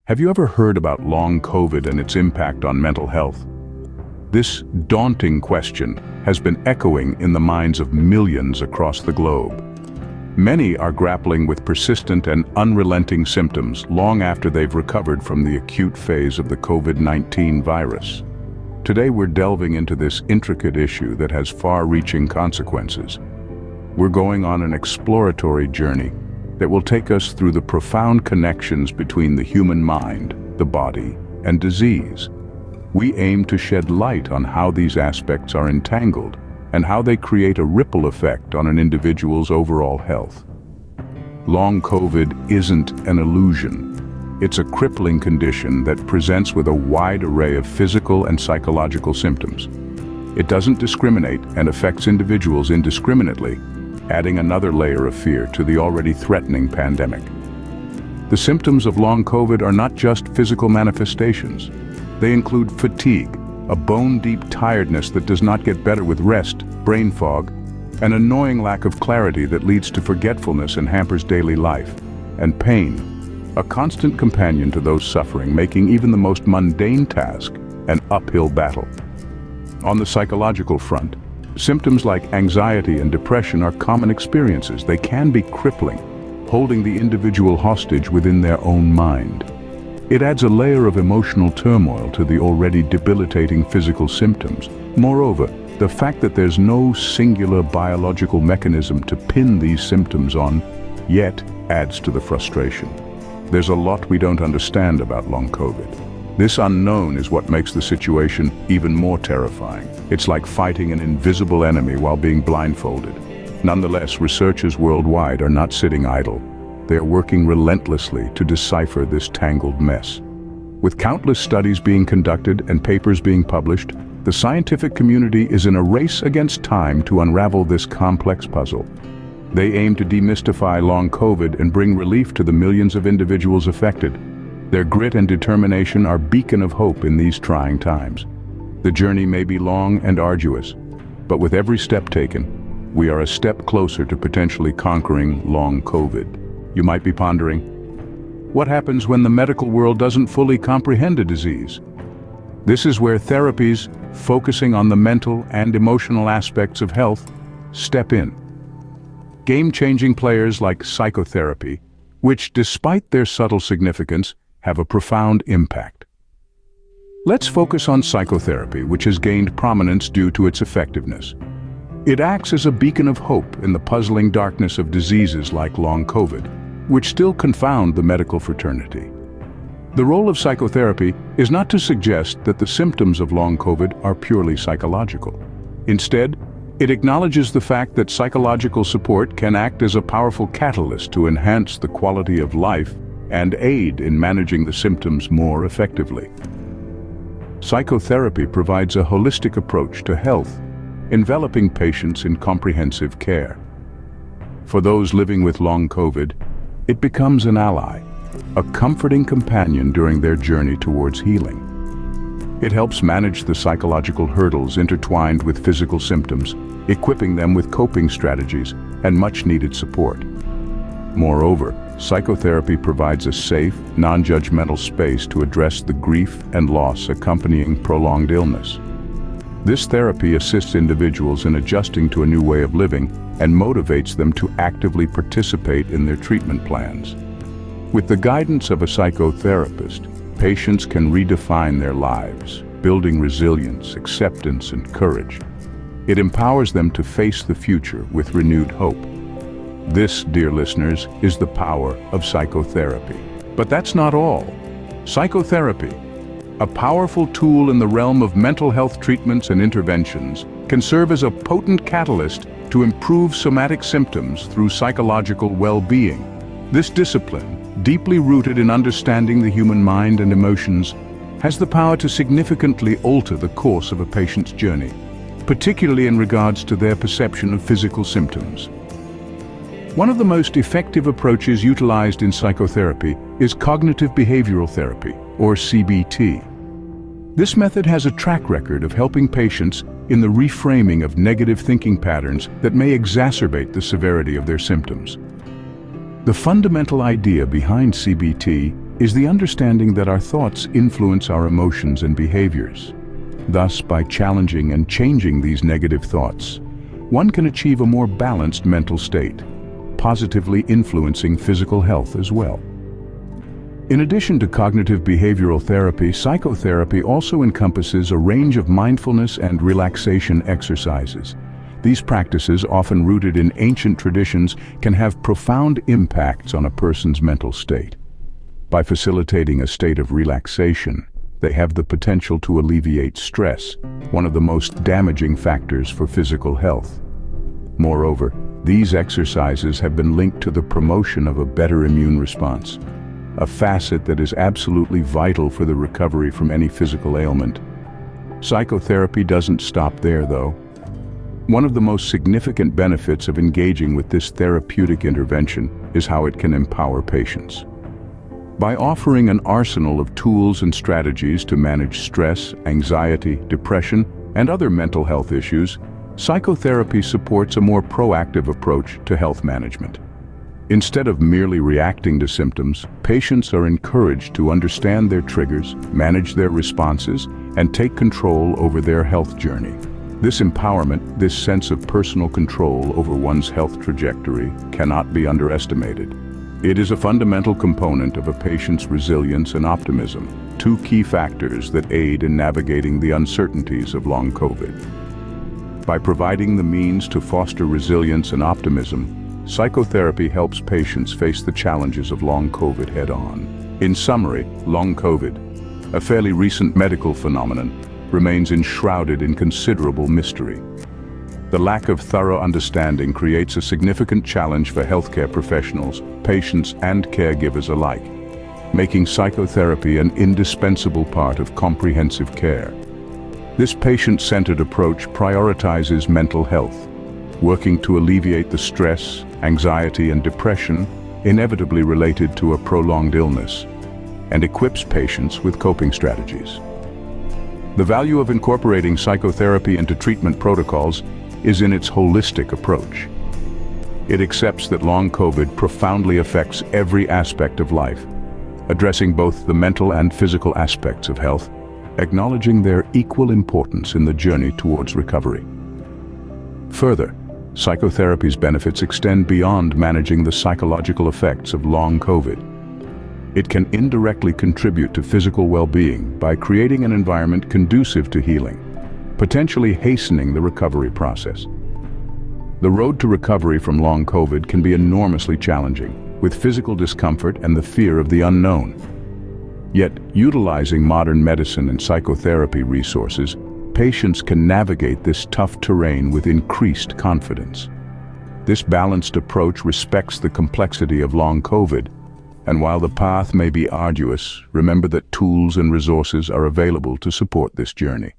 Have you ever heard about long COVID and its impact on mental health? This daunting question has been echoing in the minds of millions across the globe. Many are grappling with persistent and unrelenting symptoms long after they've recovered from the acute phase of the COVID-19 virus. Today we're delving into this intricate issue that has far-reaching consequences. We're going on an exploratory journey that will take us through the profound connections between the human mind, the body, and disease. We aim to shed light on how these aspects are entangled and how they create a ripple effect on an individual's overall health. Long COVID isn't an illusion. It's a crippling condition that presents with a wide array of physical and psychological symptoms. It doesn't discriminate and affects individuals indiscriminately, adding another layer of fear to the already threatening pandemic. The symptoms of long COVID are not just physical manifestations. They include fatigue, a bone-deep tiredness that does not get better with rest, brain fog, an annoying lack of clarity that leads to forgetfulness and hampers daily life, and pain, a constant companion to those suffering, making even the most mundane task an uphill battle. On the psychological front, symptoms like anxiety and depression are common experiences. They can be crippling, holding the individual hostage within their own mind. It adds a layer of emotional turmoil to the already debilitating physical symptoms. Moreover, the fact that there's no singular biological mechanism to pin these symptoms on yet adds to the frustration. There's a lot we don't understand about long COVID. This unknown is what makes the situation even more terrifying. It's like fighting an invisible enemy while being blindfolded. Nonetheless, researchers worldwide are not sitting idle. They are working relentlessly to decipher this tangled mess. With countless studies being conducted and papers being published, the scientific community is in a race against time to unravel this complex puzzle. They aim to demystify long COVID and bring relief to the millions of individuals affected. Their grit and determination are a beacon of hope in these trying times. The journey may be long and arduous, but with every step taken, we are a step closer to potentially conquering long COVID. You might be pondering, what happens when the medical world doesn't fully comprehend a disease? This is where therapies focusing on the mental and emotional aspects of health step in. Game-changing players like psychotherapy, which despite their subtle significance, have a profound impact. Let's focus on psychotherapy, which has gained prominence due to its effectiveness. It acts as a beacon of hope in the puzzling darkness of diseases like long COVID, which still confound the medical fraternity. The role of psychotherapy is not to suggest that the symptoms of long COVID are purely psychological. Instead, it acknowledges the fact that psychological support can act as a powerful catalyst to enhance the quality of life and aid in managing the symptoms more effectively. Psychotherapy provides a holistic approach to health, enveloping patients in comprehensive care. For those living with long COVID, it becomes an ally, a comforting companion during their journey towards healing. It helps manage the psychological hurdles intertwined with physical symptoms, equipping them with coping strategies and much-needed support. Moreover, psychotherapy provides a safe, non-judgmental space to address the grief and loss accompanying prolonged illness. This therapy assists individuals in adjusting to a new way of living and motivates them to actively participate in their treatment plans. With the guidance of a psychotherapist, patients can redefine their lives, building resilience, acceptance, and courage. It empowers them to face the future with renewed hope. This, dear listeners, is the power of psychotherapy. But that's not all. Psychotherapy, a powerful tool in the realm of mental health treatments and interventions, can serve as a potent catalyst to improve somatic symptoms through psychological well-being. This discipline, deeply rooted in understanding the human mind and emotions, has the power to significantly alter the course of a patient's journey, particularly in regards to their perception of physical symptoms. One of the most effective approaches utilized in psychotherapy is cognitive behavioral therapy, or CBT. This method has a track record of helping patients in the reframing of negative thinking patterns that may exacerbate the severity of their symptoms. The fundamental idea behind CBT is the understanding that our thoughts influence our emotions and behaviors. Thus, by challenging and changing these negative thoughts, one can achieve a more balanced mental state, positively influencing physical health as well. In addition to cognitive behavioral therapy, psychotherapy also encompasses a range of mindfulness and relaxation exercises. These practices, often rooted in ancient traditions, can have profound impacts on a person's mental state. By facilitating a state of relaxation, they have the potential to alleviate stress, one of the most damaging factors for physical health. Moreover, these exercises have been linked to the promotion of a better immune response, a facet that is absolutely vital for the recovery from any physical ailment. Psychotherapy doesn't stop there, though. One of the most significant benefits of engaging with this therapeutic intervention is how it can empower patients. By offering an arsenal of tools and strategies to manage stress, anxiety, depression, and other mental health issues, psychotherapy supports a more proactive approach to health management. Instead of merely reacting to symptoms, patients are encouraged to understand their triggers, manage their responses, and take control over their health journey. This empowerment, this sense of personal control over one's health trajectory, cannot be underestimated. It is a fundamental component of a patient's resilience and optimism, two key factors that aid in navigating the uncertainties of long COVID. By providing the means to foster resilience and optimism, psychotherapy helps patients face the challenges of long COVID head-on. In summary, long COVID, a fairly recent medical phenomenon, remains enshrouded in considerable mystery. The lack of thorough understanding creates a significant challenge for healthcare professionals, patients, and caregivers alike, making psychotherapy an indispensable part of comprehensive care. This patient-centered approach prioritizes mental health, working to alleviate the stress, anxiety, and depression inevitably related to a prolonged illness, and equips patients with coping strategies. The value of incorporating psychotherapy into treatment protocols is in its holistic approach. It accepts that long COVID profoundly affects every aspect of life, addressing both the mental and physical aspects of health, acknowledging their equal importance in the journey towards recovery. Further, psychotherapy's benefits extend beyond managing the psychological effects of long COVID. It can indirectly contribute to physical well-being by creating an environment conducive to healing, potentially hastening the recovery process. The road to recovery from long COVID can be enormously challenging, with physical discomfort and the fear of the unknown. Yet, utilizing modern medicine and psychotherapy resources, patients can navigate this tough terrain with increased confidence. This balanced approach respects the complexity of long COVID, and while the path may be arduous, remember that tools and resources are available to support this journey.